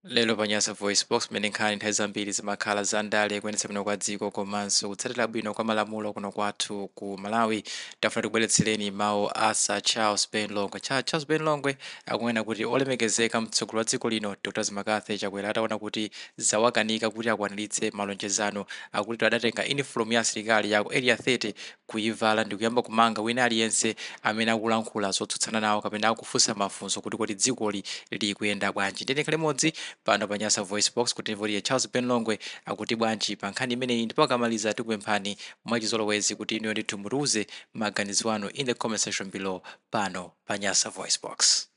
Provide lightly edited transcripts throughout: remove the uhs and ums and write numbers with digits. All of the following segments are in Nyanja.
Lelo panyasa voice box mmenenkhani nthawi zambiri zimakhala za ndale kuyendetsa bwino kwa dziko komanso kutsatira bwino kwa malamulo kuno kwathu ku Malawi. Tafuna tikubweretsereni mawu a Sir Charles Ben Longwe. Charles Ben Longwe akunena kuti olemekezeka mtsogoleri wa dziko lino Dr. Zimakathe Chakwera ataona kuti zawakanika kuti akwaniritse malonjezano akuti adatenga uniform ya asilikali yako area 30 kuyivala ndi kuyamba kumanga wina aliyense amene akulankhula zotsutsana nawo kapena akufunsa mafunso kuti dzikoli likuyenda bwanji. Ndine limodzi pano panyasa voice box kuti mvoliye Charles Ben Longwe akuti bwanji pa nkhani imeneyi ndipo akamaliza tikupemphani mwachizolowezi kuti iniyo ndithu mutiuze maganizo anu in the comment section below pano panyasa voice box.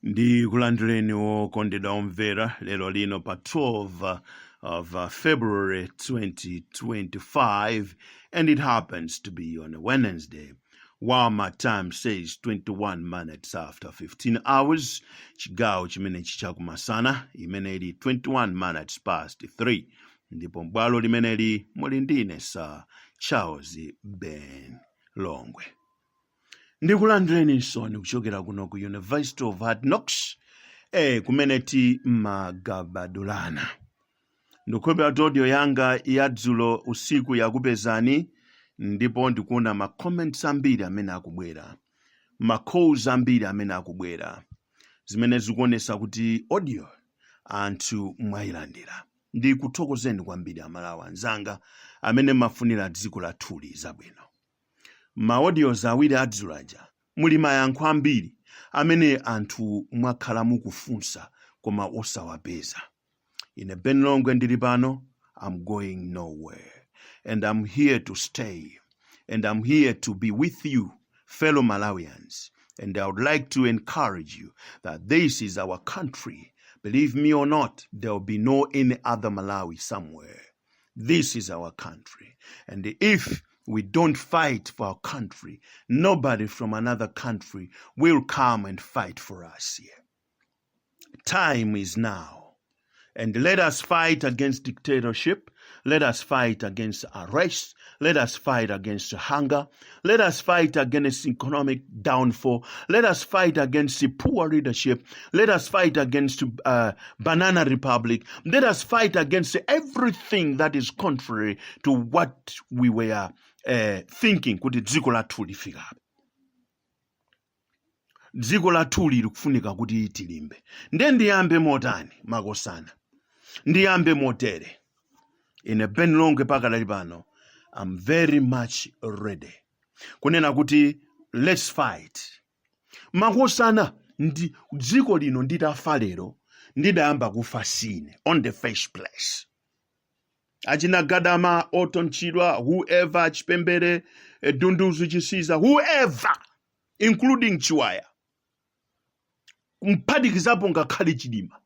Ndi kulandireni wokondedwa omvera lero lino pa 12 of February 2025, and it happens to be on a Wednesday. While my time says 21 minutes after 15 hours, chigawo chimene chichakumasana imeneli 21 minutes past 3. Ndipo bwalo limeneli muli ndine Sir Charles Ben Longwe. Ndikulandireni nsoni kuchokera kuno ku University of Hard Knocks kumene magabadulana. Ndikukhulupirira audio yanga yadzulo usiku yakupezani, ndipo ndikuona ma comments ambiri amene akubwera, ma calls ambiri amene akubwera, zimene zikuonesa kuti audio anthu mwayilandira. Ndikuthokozeni kwambiri amalawi anzanga amene mafunira dziko lathuli zabwino. Ma audios awiri adzulo aja muli mayankho ambiri amene anthu mwakhala mukufunsa koma osawapeza. Ine Ben Longwe ndili pano, I'm going nowhere, and I'm here to stay, and I'm here to be with you, fellow Malawians, and I would like to encourage you that this is our country. Believe me or not, there will be no any other Malawi somewhere. This is our country, and if we don't fight for our country, nobody from another country will come and fight for us here. Time is now. And let us fight against dictatorship. Let us fight against arrest. Let us fight against hunger. Let us fight against economic downfall. Let us fight against poor leadership. Let us fight against Banana Republic. Let us fight against everything that is contrary to what we were thinking. Kuti dziko lathu lifika. Dziko lathu likufunika kuti tilimbe. Ndiyambe motani makosana. Ndiyambe motere. Ine Ben Longwe pakadali pano, I'm very much ready. Kunena kuti let's fight. Makosana ndi dziko lino nditafa lero ndidayamba kufa sine on the first place. Achina Gadama, Oton Chilwa, whoever, Chipembere, Dunduzu Chisiza, whoever, including Chiwaya. Kumpadikizapo ngakhale Chidima.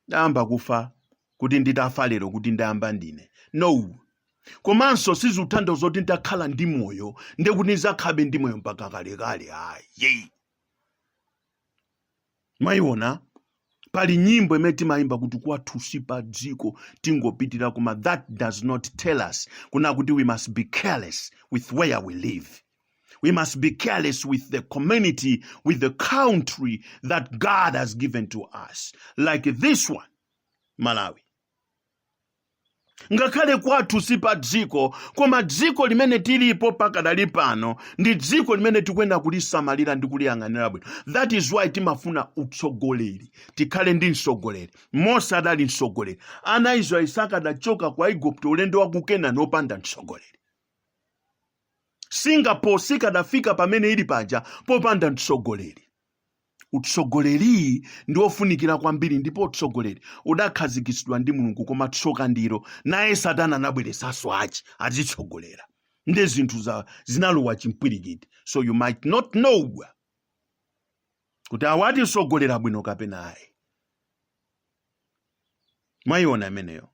Ndayamba kufa kuti nditafa lero kuti ndayamba ndine. No. Komanso sizutando zoti ndakhala ndi moyo ndekuti ndizakhabe ndi moyo mpaka kalekale. Ayi. Mwayiona pali nyimbo imene timayimba kuti kwathu sipa dziko tingopitira koma that does not tell us kuna kuti we must be careless with where we live. We must be careless with the community, with the country that God has given to us. Like this one, Malawi. Ngakhale kwathu sipa dziko, koma dziko limene tilipo pakadali pano, ndi dziko limene tikwenda kulisamalira ndi kuliyang'anira bwino. That is why timafuna utsogoleri. Tikhale ndi mtsogoleri. Mose adali mtsogoleri. Ana Israeli sakadachoka kwa Igupto ulendo wa kukena nopanda mtsogoleri. Singapore sikadafika pamene ili paja popanda mtsogoleri. Utsogoleri ndi ofunikira kwambiri, ndipo utsogoleri udakhazikitsidwa ndi Mulungu koma tsoka ndiro naye Satana anabweresanso azitsogolera. Ndi zinthu zinalowa chimpwirikiti. So you might not know kuti awati tsogolera bwino kapena ayi. Mwayiona imeneyo.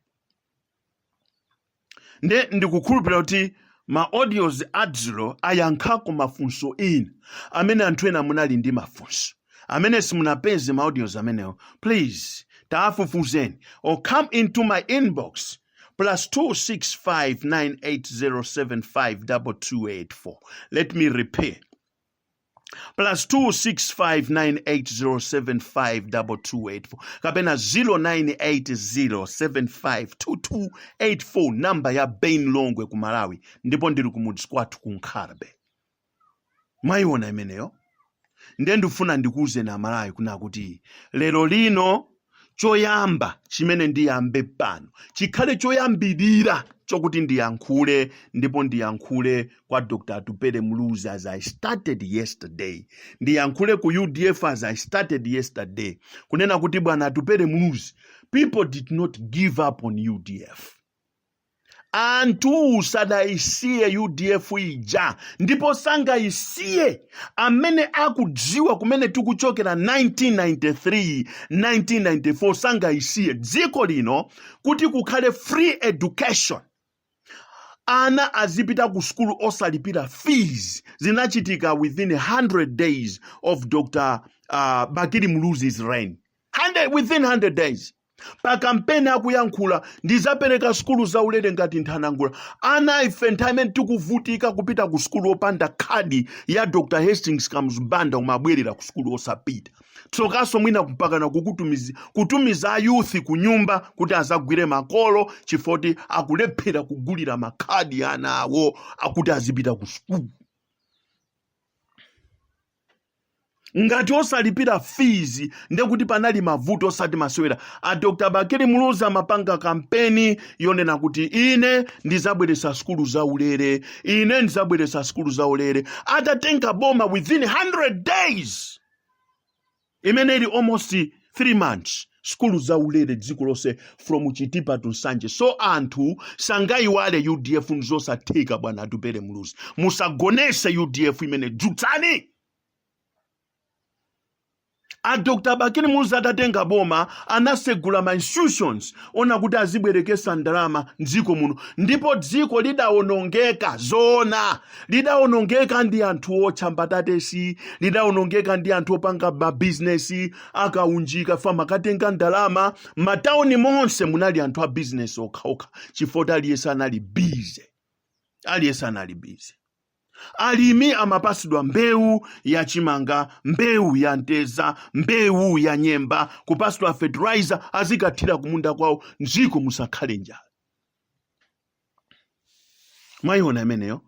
Ndikukhulupirira kuti ma audios adzulo ayankhako mafunso ina amene anthu ena munali ndi mafunso amene simunapeze ma audios ameneyo. Please taafufuzeni or come into my inbox +26598075228 4. Let me repeat +26598075228 kapena 0980752284 namba ya Ben Longwe ku Malawi, ndipo ndiri kumudzi kwathu ku Nkhalebe. Mwayiona imeneyo? Ndiye ndifuna ndikuze na Malawi kuna kuti lero lino choyamba chimene ndiyambe pano chikhale choyambirira chokuti ndiyankhule, ndipo ndiyankhule kwa Dr. Tupere Muluzi as I started yesterday. Ndiyankhule ku UDF as I started yesterday. Kunena kuti bwana Tupere Muluzi, people did not give up on UDF. Anthu sadaisiye UDF ija, ndipo sangaisiye amene akudziwa kumene tikuchokera 1993, 1994 sangaisiye dziko lino kuti kukhale free education. Ana azipita ku skulu osalipira fees. Zinachitika within 100 days of Dr. Bakiri Muluzi's reign. Within 100 days. Pa kampeni akuyankhula ndizapereka skulu zaulere ngati Nthanangula. Ana ife nthawi tikuvutika kupita ku skulu opanda khadi ya Dr. Hastings Kamuzubanda umabwerera ku skulu osapita. Tsokaso mwina kupakana kutumiza youth ku nyumba kuti azagwire makolo chifoti akulephera kugulira makhadi ana awo akuti azipita ku skulu. Ngati osalipira fees ndekuti panali mavuto osati masewera. Dr. Bakiri Muluzi amapanga kampeni yonena kuti ine ndizabweresa skulu zaulere, ine ndizabweresa skulu zaulere. Atatenga boma within 100 days. Imene ili almost 3 months. Skulu zaulere dziko lose from Chitipa to Nsanje. So anthu sangayiwale UDF nzosatheka bwana Tupere Muluzi. Musagonese UDF imene dzutsani. Dr. Bakiri Muluzi atatenga boma anasegula ma institutions ona kuti azibwerekesa ndalama dziko muno, ndipo dziko lidawonongeka zona. Lidawonongeka ndi anthu otchambatatesi, lidawonongeka ndi anthu opanga business akaunjika fama katenga ndalama. Matauni monse munali anthu a business okhaokha chifota aliyesa anali busy. Alimi amapasidwa mbewu ya chimanga, mbewu ya nteza, mbewu ya nyemba, kupasidwa fertilizer azikathira kumunda kwawo nziko musakhale njala. Mwayiona imeneyo?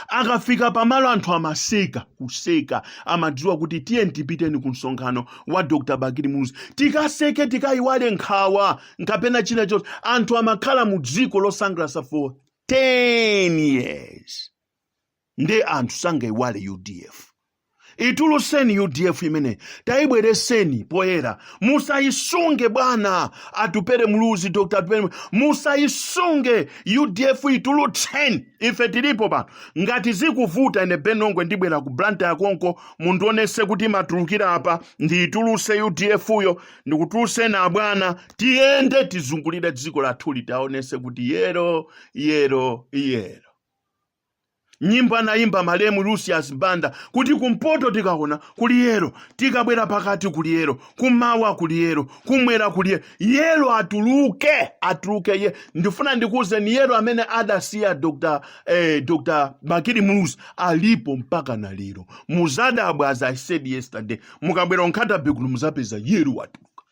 Akafika pamalo anthu amaseka, kuseka, amadziwa kuti tiye tipiteni ku msonkhano wa Dr. Bakiri Muluzi. Tikaseke tikayiwale nkhawa, nkapena china chonse. Anthu amakhala mu dziko losangalasa for 10 years. Nde anthu sangayiwale UDF. Ituluseni UDF imene, taibwereseni poyera. Musayisunge bwana Tupere Muluzi, Dr. Tupere Muluzi. Musayisunge UDF itulutseni. Ife tilipo pano. Ngati zikuvuta ine Ben Longwe ndibwera ku Blantyre yakonko mundionese kuti matulukira apa ndituluse UDF uyo, ndikutuluse na bwana tiende tizungulire dziko lathuli taonese kuti yero. Nyimbo anayimba malemu Lucius Banda kuti kumpoto tikaona kuli yero, tikabwera pakati kuli yero, kumawa kuli yero, kumwera kuli yero. Yero atuluke ye. Ndifuna ndikuze ni yero amene adasiya Dr. Bakiri Muluzi alipo mpaka na lero. Muzadabwa as I said yesterday. Mukabwera Nkhatabigulu muzapeza yero watuluka.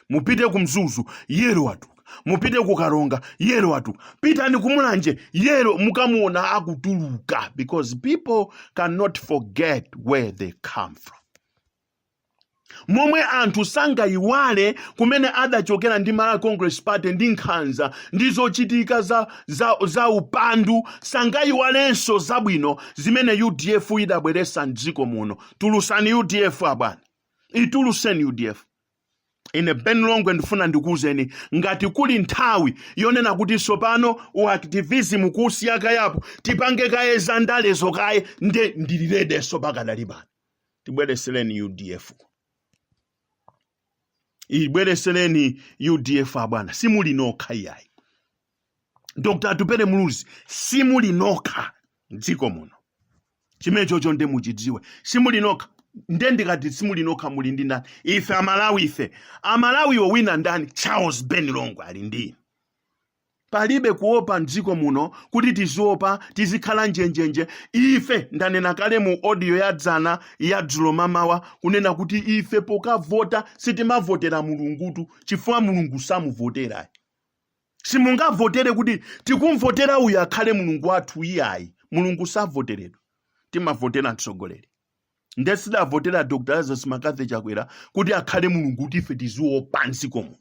Mupite kumzuzu yero watuluka. Mupite kukaronga yero watuluka. Pitani kumulanje yero mukamuona akutuluka, because people cannot forget where they come from. Momwe anthu sangayiwale kumene adachokera ndi Malawi Congress Party ndi nkhanza ndizochitika za upandu, sangayiwalenso zabwino zimene UDF idabweresa mdziko muno. Tulusani UDF abwana. Ituluseni UDF. Ine Ben Longwe ndifuna ndikuzeni ngati kuli nthawi yonena kuti sopano uactivism kusiyaka yapo tipange kaye zandale zokaye ndilirede sopakadalibana. Tibwereseleni UDF. Ibwereseleni UDF abwana. Simuli nokha iyayi. Dr. Tupere Muluzi simuli nokha dziko muno. Chimene chocho nde muchidziwe. Simuli nokha. Ndendikati simuli nokha muli ndi ndani. Ife Amalawi Amalawi wina ndani? Charles Ben Longwe ali ndi. Palibe kuopa mdziko muno kuti tiziopa tizikhala njenjenje. Ife ndanena kale mu audio ya dzana ya dzulo mamawa kunena kuti ife pokavota sitimavotera mulungutu chifukwa mulungu samuvotera. Simungavotere kuti tikumvotera uyu akhale mulungu wathu iyayi. Mulungu savoteredwa. Timavotera mtsogoleri. Ndesidavotera Dr. Lazarus Makathe Chakwera kuti akhale mulungu kuti ife tiziopa mdziko muno.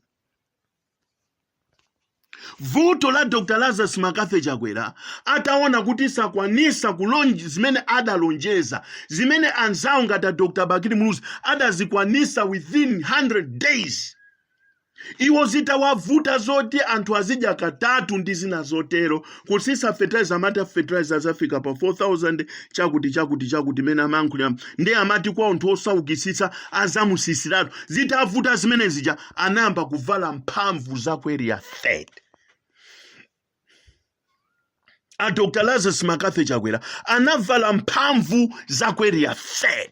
Vuto la Dr. Lazarus Makathe Chakwera ataona kuti sakwanisa kulonjeza zimene adalonjeza, zimene anzawo ngati Dr. Bakiri Muluzi adazikwanisa within 100 days. Iwo zitawavuta zoti anthu azidya katatu ndi zina zotero, kusisa fertilizer amati fertilizer zafika pa 4,000 chakuti mene amankhulira ndi amati kwa anthu osaukitsitsa azamusisiratu. Zitavuta zimene zija anayamba kuvala mphamvu za ku area 3. A Dr. Lazarus Makathe Chakwera anavala mphamvu za ku area 3.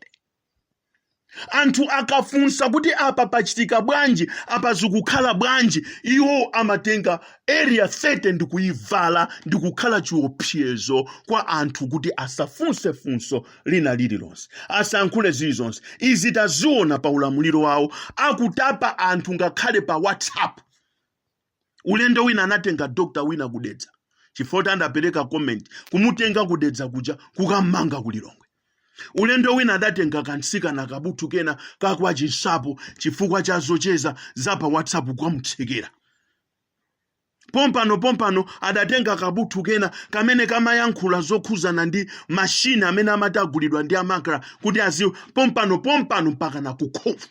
Anthu akafunsa kuti apa pachitika bwanji, apa zikukhala bwanji, iwo amatenga area 30 ndi kuivala ndi kukhala chiopsezo kwa anthu kuti asafunse funso lina lililonse, asankhule zilizonse. Izi taziona pa ulamuliro wawo akutapa anthu ngakhale pa WhatsApp. Ulendo wina anatenga dokta wina kudedza, chifukwa anapereka comment kumutenga kudedza kuja kukamanga kulilongwe. Ulendo wina adatenga kansika na kabutu kena kakwa chinsapo chifukwa cha zocheza zapa WhatsApp kwa mtsekera. Pompano adatenga kabutu kena kamene kamayankhula zokhuzana ndi mashina amene amatagulidwa ndi amakra kuti aziwe pompano mpaka na kukhofu.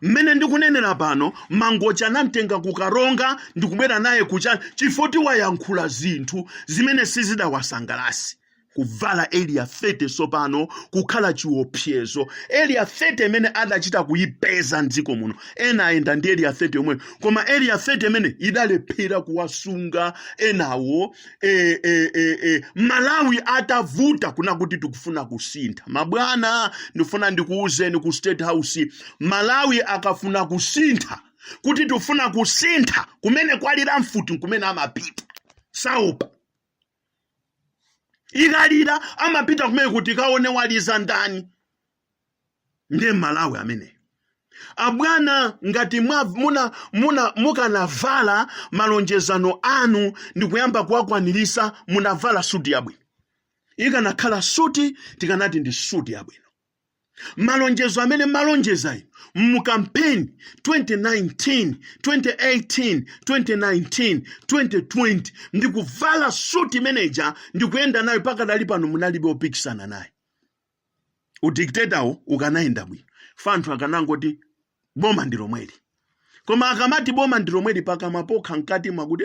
Mmene ndikunenera pano Mangocha anamtenga kukaronga ndikubwera naye kuchana chifoti wayankhula zinthu zimene sizidawasangalasi. Kuvala area 30 sopano kukhala chiopsezo. Area 30 mene adachita kuipeza mdziko muno. Ena aenda ndi area 30 omwe. Koma area 30 mene idalephera kuwasunga enawo. Malawi atavuta kuna kuti tikufuna kusintha. Mabwana ndifuna ndikuuzeni ku State House. Malawi akafuna kusintha. Kuti tufuna kusintha kumene kwalira mfuti kumene amapita. Saupa. Igalira amapita kumene kuti kaone waliza ndani. Nde Malawi amene. Abwana ngati mukanavala malonjezano anu ndikuyamba kuwakwanirisa munavala suti yabwino. Ikanakhala suti tikanati ndi suti yabwino. Malonjezo amene malonjeza inu mu campaign 2019, 2018, 2019, 2020 ndikuvala suti manager ndikuyenda nayo paka dali pano munalibe opikisana naye. Udictator ukanaenda bwino. Fanthu akanangoti boma ndilo mweli. Koma akamati boma ndilo mweli paka mapoka nkati mwakuti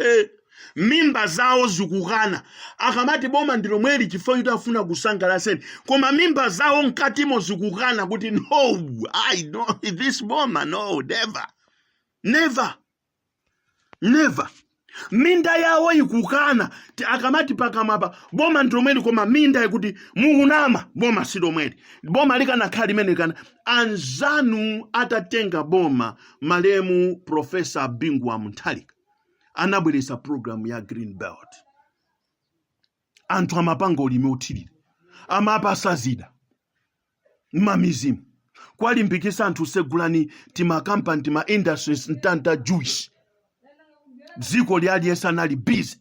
mimba zawo zikukana. Akamati boma ndilo mweli chifukwa yutafuna kusangalaseni. Koma mimba zawo nkatimo zikukana kuti no, I know this boma, no, never. Minda yawo ikukana. Akamati pakamapa boma ndilo mweli koma minda ikuti muhunama boma silo mweli. Boma likana khali mene kana. Anzanu atatenga boma malemu Professor Bingwa Mutharika anabweresa program ya Green Belt. Anthu amapanga ulimi othirira. Amapasa zida. Mamizimu. Kwalimbikisa anthu segulani tima company tima industries ntanta Jewish. Ziko lyaliyesa nali busy.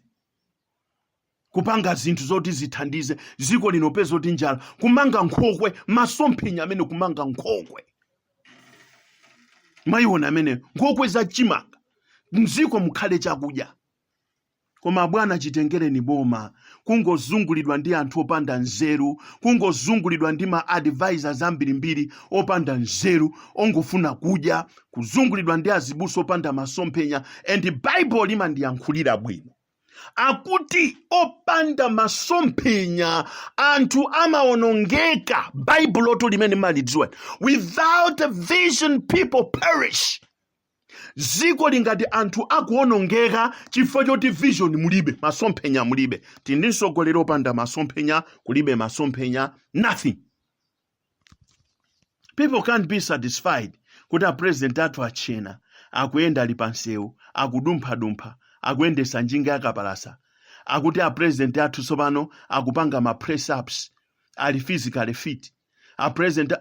Kupanga zinthu zoti zithandize. Ziko linopezo tinjala. Kumanga nkhokwe. Masomphenya amene kumanga nkhokwe. Mayiona amene nkhokwe za chimanga. Mziko mukhale chakudya. Koma bwana chitengere ni boma. Kungozungulidwa ndi anthu opanda nzeru. Kungozungulidwa ndi ma advisors ambirimbiri opanda nzeru. Ongofuna kudya. Kuzungulidwa ndi azibuso opanda masomphenya. And the Bible imandiyankhulira bwino. Akuti opanda masomphenya anthu amaonongeka. Bible oto limene malidziwa. Without a vision people perish. Ziko lingati anthu akuonongeka chifukwa choti vision mulibe, masomphenya mulibe. Tindisogolera opanda masomphenya, kulibe masomphenya, nothing. People can't be satisfied kuti a president athu achena akuyenda ali pansewu akudumpha akuyendesa njinga yakapalasa, akuti apresident athu tsopano akupanga ma press ups, ali physically fit. Apresident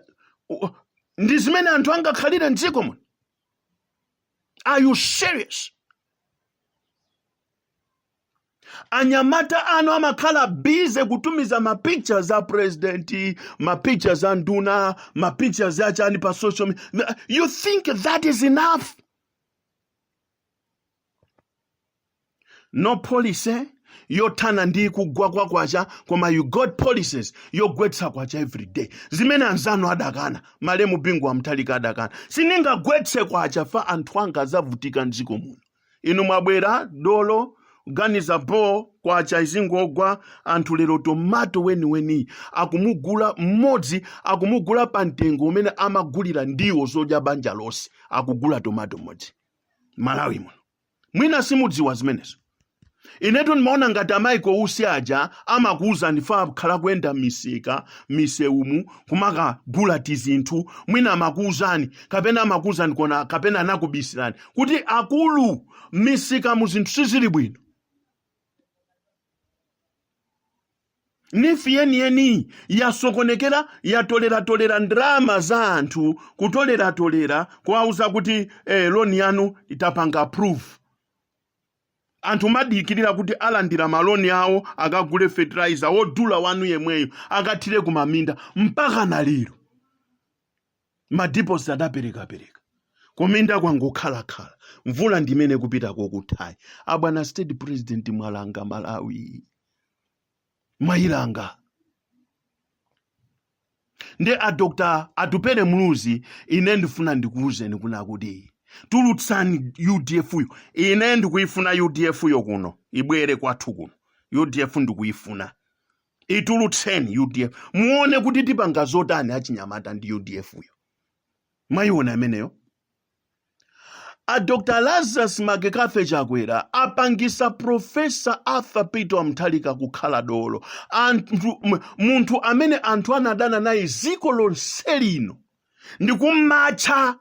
ndi zimene anthu angakhalire mdziko muno. Are you serious? Anyamata ano amakhala busy kutumiza ma pictures a president, ma pictures a nduna, ma pictures a chani pa social media. You think that is enough? No policy, yothana ndi kugwa kwacha, koma you got policies, yogwetsa kwacha every day. Zimene anzanu adakana, malemu bingu wa mtalika adakana. Sininga gwetse kwacha fa anthu anga azavutika mdziko muno. Inu mwabwera dolo, ganiza bo kwacha izingogwa, anthu lero tomato weni akumugula mmodzi, akumugula pantengo umene amagulira ndiwo zodya banja lonse, akugula tomato mmodzi. Malawi muno. Mwina simudziwa zimenezo. Inetu nimaona ngati amaiko usi aja amakuuza ndifa khala kwenda misika, miseumu, kumaka gula tizinthu, mwina amakuuzani, kapena amakuuzani kona, kapena anakubisirani. Kuti akulu misika muzinthu sizili bwino. Nifi yeni yasokonekera, yatolera ndrama za anthu, kutolera, kuwauza kuti loan yanu itapanga approve. Anthu madikirira kuti alandira maloni awo, akagule fertilizer, wodula wanu yemweyo, akathire kumaminda, mpaka na lero. Madiposi adapereka. Kuminda kwangokhala. Mvula ndimene kupita kokuthayi. Abwana state president mwalanga Malawi. Mailanga. Nde a Dr. Atupele Muluzi, ine ndifuna ndikuuzeni kuna kuti. Tulutsani UDF yo. Ine ndikuifuna UDF yo kuno. Ibwere kwathu kuno. UDF ndikuifuna. Itulutseni UDF. Muone kuti tipanga zotani achinyamata ndi UDF yo. Mayiona ameneyo. A Dr. Lazarus Magekafe Chakwera apangisa Professor Arthur Peter Mutharika kukhala dolo. Munthu amene anthu anadana naye ziko lonse lino. Ndikumacha.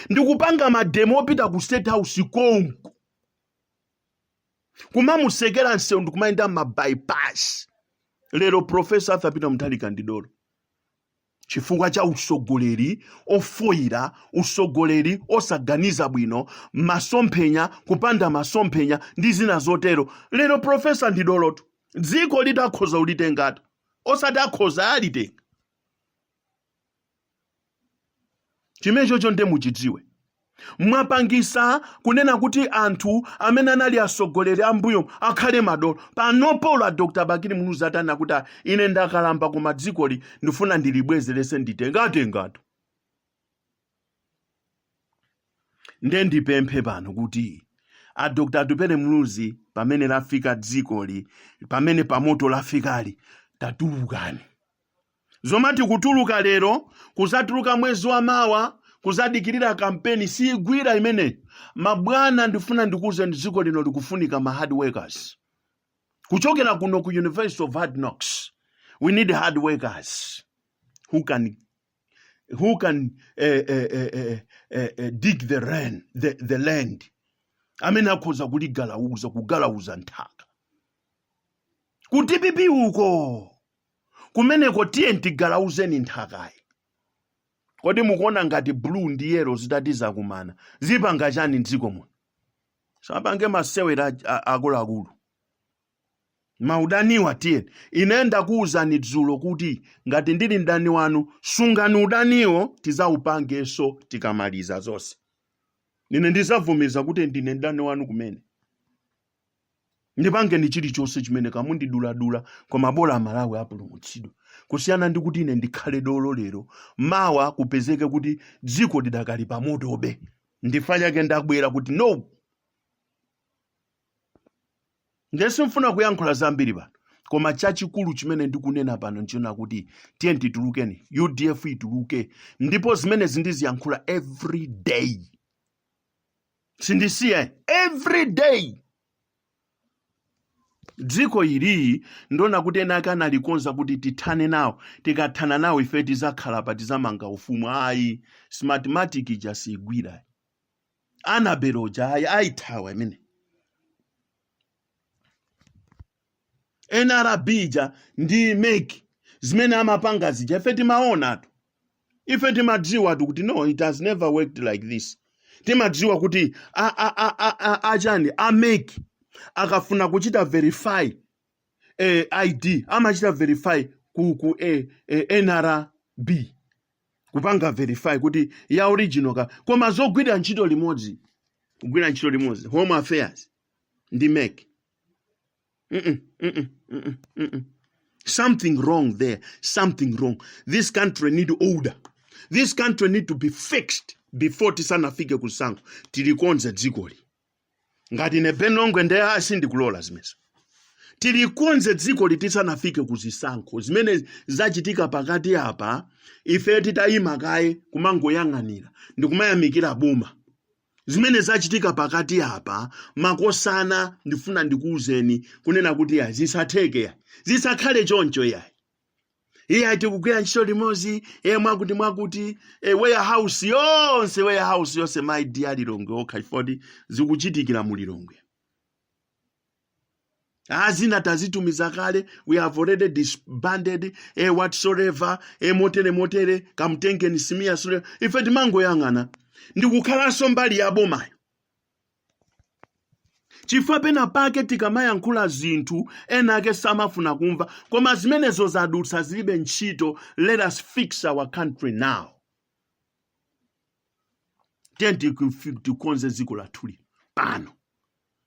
Ndikupanga mademo opita ku State House konko. Kumamusekera nsewu ndikumayenda bypass. Lero Professor Arthur Peter Mutharika ndi dolo. Chifukwa cha usogoleri ofoira, usogoleri osaganiza bwino, masomphenya, kupanda masomphenya ndi zina zotero. Lero Professor ndi doloto. Dziko litakhoza ulitengata. Osadakhoza alitenga. Chimecho chonde muchidziwe. Mwapangisa kunena kuti anthu amene anali asogoleri ambuyo akhale madolo. Panopo la Dr. Bakiri Muluzi atana kuti ine ndakalamba ku madzikoli ndifuna ndilibwezerese nditengatu. Nde ndipemphe pano kuti a Dr. Atupele Muluzi pamene lafika dzikoli, pamene pamoto lafikali, tatulukani. Zomati kutuluka lero, kuzatuluka mwezi wa mawa, kuzadikirira kampeni si igwira imene. Mabwana ndifuna ndikuze ndiziko lino likufunika ma hard workers. Kuchokera kuno ku University of Hard Knocks. We need hard workers who can dig the land. Amene akhoza kugalauza nthaka. Kuti pipi uko. Kumeneko tiye ntigalauzeni nthakayi. Kodi mukuona ngati blue ndi yellow zidatiza kumana. Zipanga chani mdziko muno. Sapange masewera akuluakulu. Maudaniwa tiye. Inenda kuuzani dzulo kuti ngati ndili ndani wanu, sungani udaniwo tizaupangeso tikamaliza zonse. Nine ndizavumiza kuti ndine ndani wanu kumene. Ndipange ndi chilichonse chimene kamundidula koma bola Malawi apulumutsidwa. Kusiyana ndi kuti ine ndikhale dolo lero, mawa kupezeke kuti dziko lidakali pamotobe. Ndifanya ke ndabwera kuti no. Ngesi mfuna kuyankhula zambiri pano. Koma chachikulu chimene ndikunena pano nchiona kuti tiye titulukeni, UDF ituluke, ndipo zimene zindiziyankhula every day. Sindisiye every day. Dziko ili ndona kuti ena kana likonza kuti tithane nawo, tikathana nawo ife tizakhala pa tizamanga ufumu. Ayi smartmatic jasigwira. Anaberoja ayi aithawa imene. NRB ja ndi make zimene amapanga zija ife timaona tu. Ife timadziwa tu kuti no, it has never worked like this. Timadziwa kuti ajani make akafuna kuchita verify ID amachita verify ku NRB kupanga verify kuti ya original ka koma zogwira ntchito limodzi kugwira ntchito limodzi Home Affairs ndi make something wrong there, something wrong. This country need order. This country need to be fixed before tisanafike kusango tilikonze dzikoli ngati ne Benongwe ndi asindikulola zimezo tilikonze dzikoli tisanafike kuzisankho zimene zachitika pakati apa ife titayima kaye kumangoyang'anira ndikumayamikira boma zimene zachitika pakati apa makosana ndifuna ndikuuzeni kunena kuti ya zisatheke zisakhale choncho yayi iye tikugwira ntchito limodzi mwakuti warehouse yonse my dear Lilongwe okha chifoti zikuchitikira mu Lilongwe azina tazitumiza kale we have already disbanded whatsoever motere kamtengeni simia sule ife timangoyang'ana ndikukhalanso mbali ya bomayo chifukwa pena pake tikamayankhula zinthu enake samafuna kumva koma zimenezo zadutsa zilibe ntchito. Let us fix our country now. Tikonze dziko lathuli pano.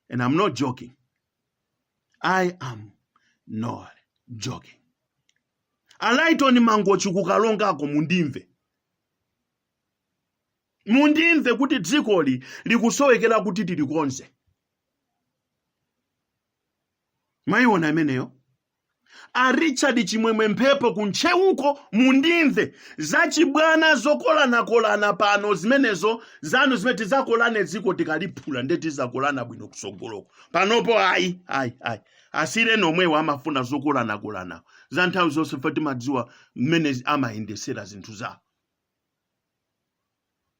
And I'm not joking. I am not joking. Alaitoni Mangochi kukalongako mundimve kuti dzikoli likusowekera kuti tilikonze. Maiona imeneyo Richard Chimwemwe Mphepo kuncheuko mundimve zachibwana zokolana pano zimenezo zanu zimene zakolane dziko tikaliphula ndeti zakolana bwino kusogoloko panopo ayi asire nomwe amafuna zokolana za nthawi zonse fati madziwa mmene amayendesera zinthu zawo.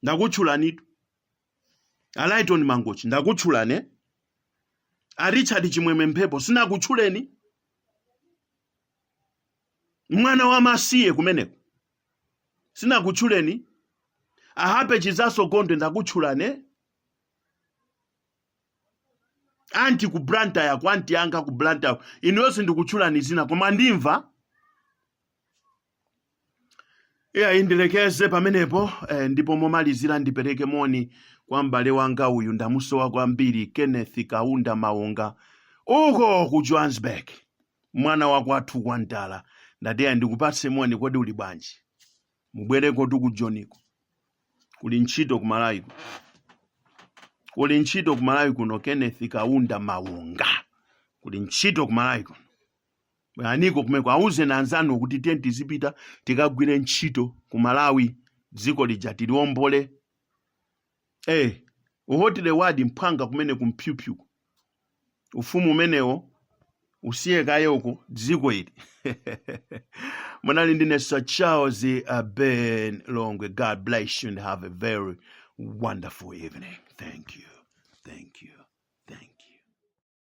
Ndakutchulani Alaitoni Mangochi ndakutchulane Richard Chimwemwe Mphepo sinakutchuleni mwana wa masiye kumeneko sinakutchuleni Ahape Chizaso Gondwe ndakutchulane anti ku Blantyre kwanti yanga ku Blantyre inonse ndikutchulani zina koma ndimva indilekeze pamenepo ndipo momalizira ndipereke moni kwa m'bale wanga uyu ndamusowa kwambiri Kenneth Kaunda Maunga uko ku Johannesburg mwana wa kwathu kwa Ndala ndateya ndikupatse moni kodi uli bwanji mubwereko tu kujoniko kuli ntchito kumalawi kuno Kenneth Kaunda Maunga kuli ntchito kumalawi kuno aniko kumeko auze na anzanu kuti tenti zipita tikagwire ntchito kumalawi dziko lija tiliombole uhotile wadi mphanga kumene kumpyupyu ufumu umenewo usiye kayoko dziko ili munali ndine Sir Charles Ben Longwe. God bless you and have a very wonderful evening. Thank you.